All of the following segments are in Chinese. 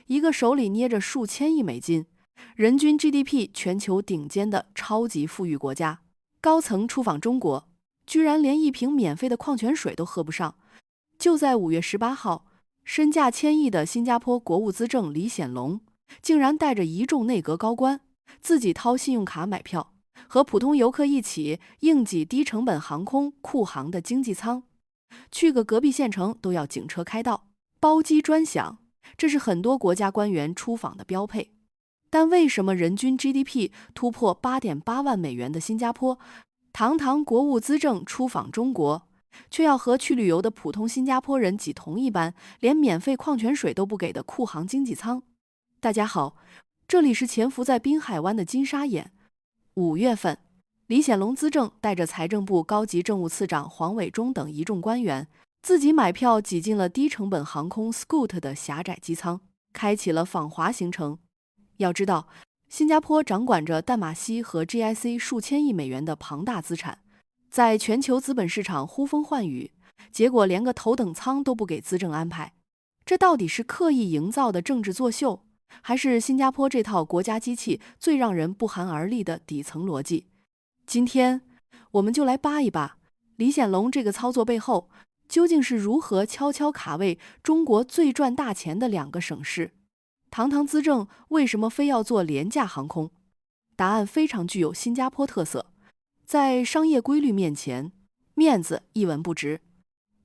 一个手里捏着数千亿美金，人均 GDP 全球顶尖的超级富裕国家，高层出访中国，居然连一瓶免费的矿泉水都喝不上。就在5月18号，身价千亿的新加坡国务资政李显龙，竟然带着一众内阁高官，自己掏信用卡买票，和普通游客一起硬挤低成本航空库航的经济舱，去个隔壁县城都要警车开道，包机专享，这是很多国家官员出访的标配。但为什么人均 GDP 突破 8.8 万美元的新加坡，堂堂国务资政出访中国，却要和去旅游的普通新加坡人挤同一班，连免费矿泉水都不给的库航经济舱？大家好，这里是潜伏在滨海湾的金沙眼。5月份，李显龙资政带着财政部高级政务次长黄伟忠等一众官员，自己买票挤进了低成本航空 Scoot 的狭窄机舱，开启了访华行程。要知道，新加坡掌管着淡马锡和 GIC 数千亿美元的庞大资产，在全球资本市场呼风唤雨，结果连个头等舱都不给资政安排，这到底是刻意营造的政治作秀，还是新加坡这套国家机器最让人不寒而栗的底层逻辑？今天我们就来扒一扒李显龙这个操作背后究竟是如何悄悄卡位中国最赚大钱的2个省市。堂堂资政为什么非要做廉价航空？答案非常具有新加坡特色，在商业规律面前，面子一文不值。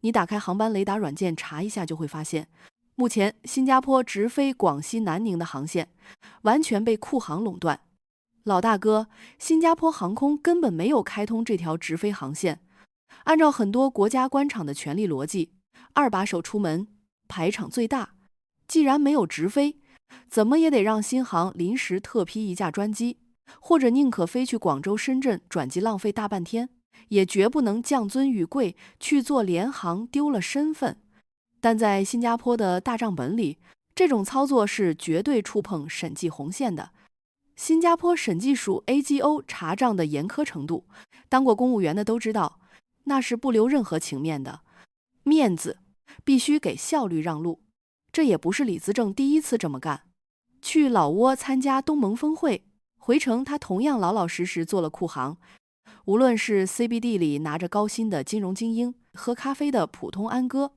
你打开航班雷达软件查一下就会发现，目前新加坡直飞广西南宁的航线完全被库航垄断。老大哥，新加坡航空根本没有开通这条直飞航线。按照很多国家官场的权力逻辑，二把手出门，排场最大。既然没有直飞，怎么也得让新航临时特批一架专机，或者宁可飞去广州、深圳转机浪费大半天，也绝不能降尊语贵去做联航丢了身份。但在新加坡的大账本里，这种操作是绝对触碰审计红线的。新加坡审计署 AGO 查账的严苛程度，当过公务员的都知道，那是不留任何情面的。面子必须给效率让路，这也不是李资政第一次这么干。去老挝参加东盟峰会，回程他同样老老实实做了库航。无论是 CBD 里拿着高薪的金融精英，喝咖啡的普通安哥，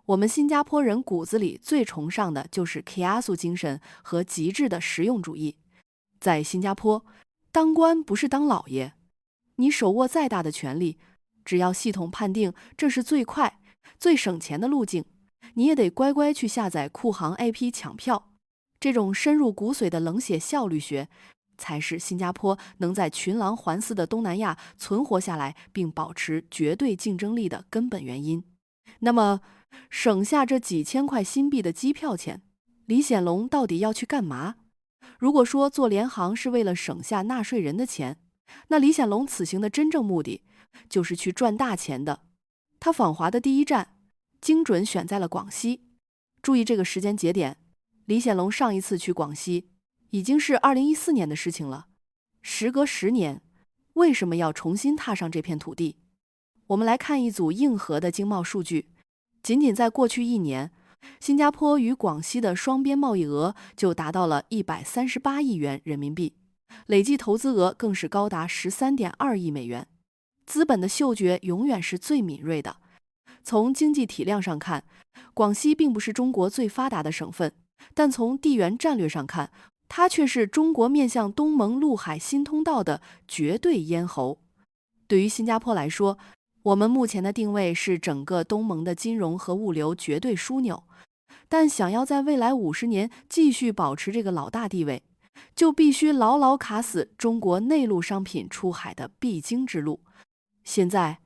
我们新加坡人骨子里最崇尚的就是 Kiasu 精神和极致的实用主义。在新加坡，当官不是当老爷，你手握再大的权力，只要系统判定这是最快、最省钱的路径，你也得乖乖去下载库航 AP 抢票。这种深入骨髓的冷血效率学，才是新加坡能在群狼环伺的东南亚存活下来并保持绝对竞争力的根本原因。那么，省下这几千块新币的机票钱，李显龙到底要去干嘛？如果说做联航是为了省下纳税人的钱，那李显龙此行的真正目的就是去赚大钱的。他访华的第一站精准选在了广西。注意这个时间节点，李显龙上一次去广西已经是2014年的事情了。时隔10年，为什么要重新踏上这片土地？我们来看一组硬核的经贸数据。仅仅在过去1年，新加坡与广西的双边贸易额就达到了138亿元人民币，累计投资额更是高达13.2亿美元。资本的嗅觉永远是最敏锐的。从经济体量上看，广西并不是中国最发达的省份，但从地缘战略上看，它却是中国面向东盟陆海新通道的绝对咽喉。对于新加坡来说，我们目前的定位是整个东盟的金融和物流绝对枢纽，但想要在未来50年继续保持这个老大地位，就必须牢牢卡死中国内陆商品出海的必经之路。现在，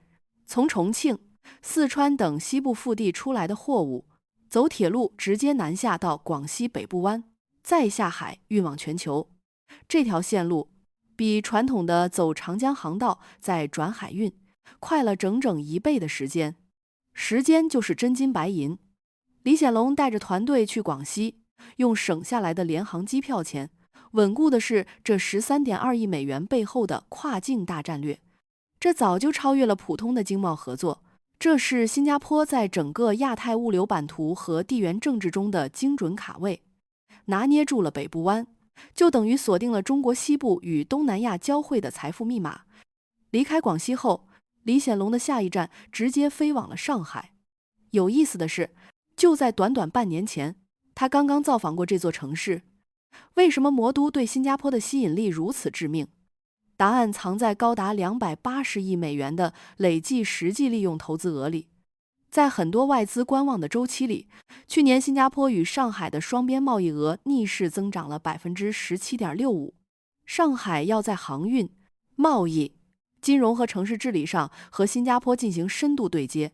从重庆、四川等西部腹地出来的货物，走铁路直接南下到广西北部湾，再下海运往全球。这条线路比传统的走长江航道再转海运快了整整1倍的时间，时间就是真金白银。李显龙带着团队去广西，用省下来的联航机票钱，稳固的是这13.2亿美元背后的跨境大战略。这早就超越了普通的经贸合作，这是新加坡在整个亚太物流版图和地缘政治中的精准卡位。拿捏住了北部湾，就等于锁定了中国西部与东南亚交汇的财富密码。离开广西后，李显龙的下一站直接飞往了上海。有意思的是，就在短短半年前，他刚刚造访过这座城市。为什么魔都对新加坡的吸引力如此致命？答案藏在高达280亿美元的累计实际利用投资额里。在很多外资观望的周期里，去年新加坡与上海的双边贸易额逆势增长了 17.65%。上海要在航运、贸易、金融和城市治理上和新加坡进行深度对接。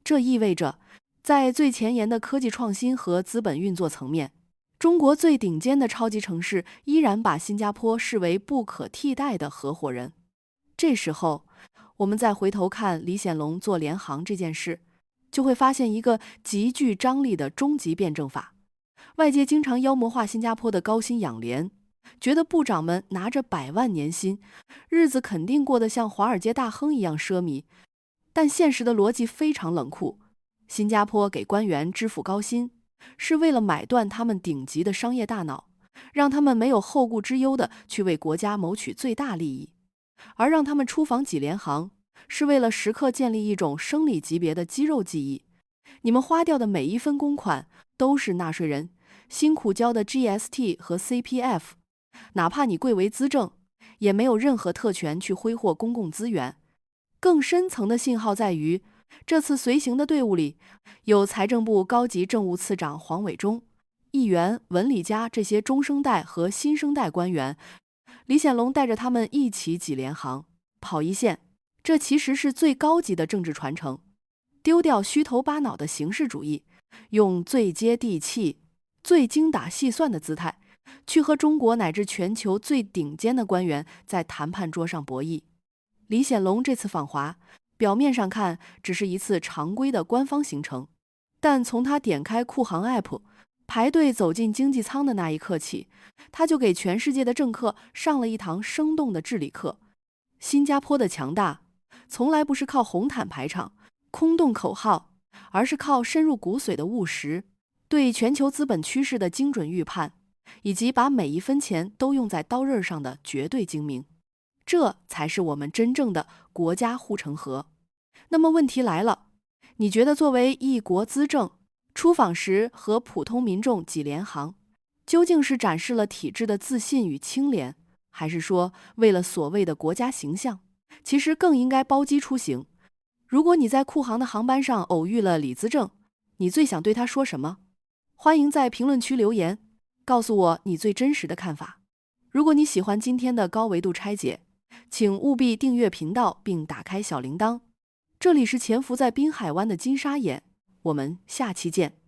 这意味着，在最前沿的科技创新和资本运作层面，中国最顶尖的超级城市依然把新加坡视为不可替代的合伙人。这时候，我们再回头看李显龙做联航这件事，就会发现一个极具张力的终极辩证法。外界经常妖魔化新加坡的高薪养廉，觉得部长们拿着100万年薪，日子肯定过得像华尔街大亨一样奢靡。但现实的逻辑非常冷酷，新加坡给官员支付高薪，是为了买断他们顶级的商业大脑，让他们没有后顾之忧的去为国家谋取最大利益。而让他们出访几联航，是为了时刻建立一种生理级别的肌肉记忆。你们花掉的每一分公款都是纳税人辛苦交的 GST 和 CPF， 哪怕你贵为资政，也没有任何特权去挥霍公共资源。更深层的信号在于，这次随行的队伍里有财政部高级政务次长黄伟忠、议员文理佳这些中生代和新生代官员。李显龙带着他们一起挤联航，跑一线，这其实是最高级的政治传承。丢掉虚头巴脑的形式主义，用最接地气、最精打细算的姿态，去和中国乃至全球最顶尖的官员在谈判桌上博弈。李显龙这次访华，表面上看只是一次常规的官方行程，但从他点开酷航 App， 排队走进经济舱的那一刻起，他就给全世界的政客上了一堂生动的治理课。新加坡的强大，从来不是靠红毯排场、空洞口号，而是靠深入骨髓的务实，对全球资本趋势的精准预判，以及把每一分钱都用在刀刃上的绝对精明。这才是我们真正的国家护城河。那么问题来了，你觉得作为一国资政，出访时和普通民众挤联航，究竟是展示了体制的自信与清廉，还是说为了所谓的国家形象，其实更应该包机出行？如果你在酷航的航班上偶遇了李资政，你最想对他说什么？欢迎在评论区留言，告诉我你最真实的看法。如果你喜欢今天的高维度拆解，请务必订阅频道并打开小铃铛。这里是潜伏在滨海湾的金沙眼，我们下期见。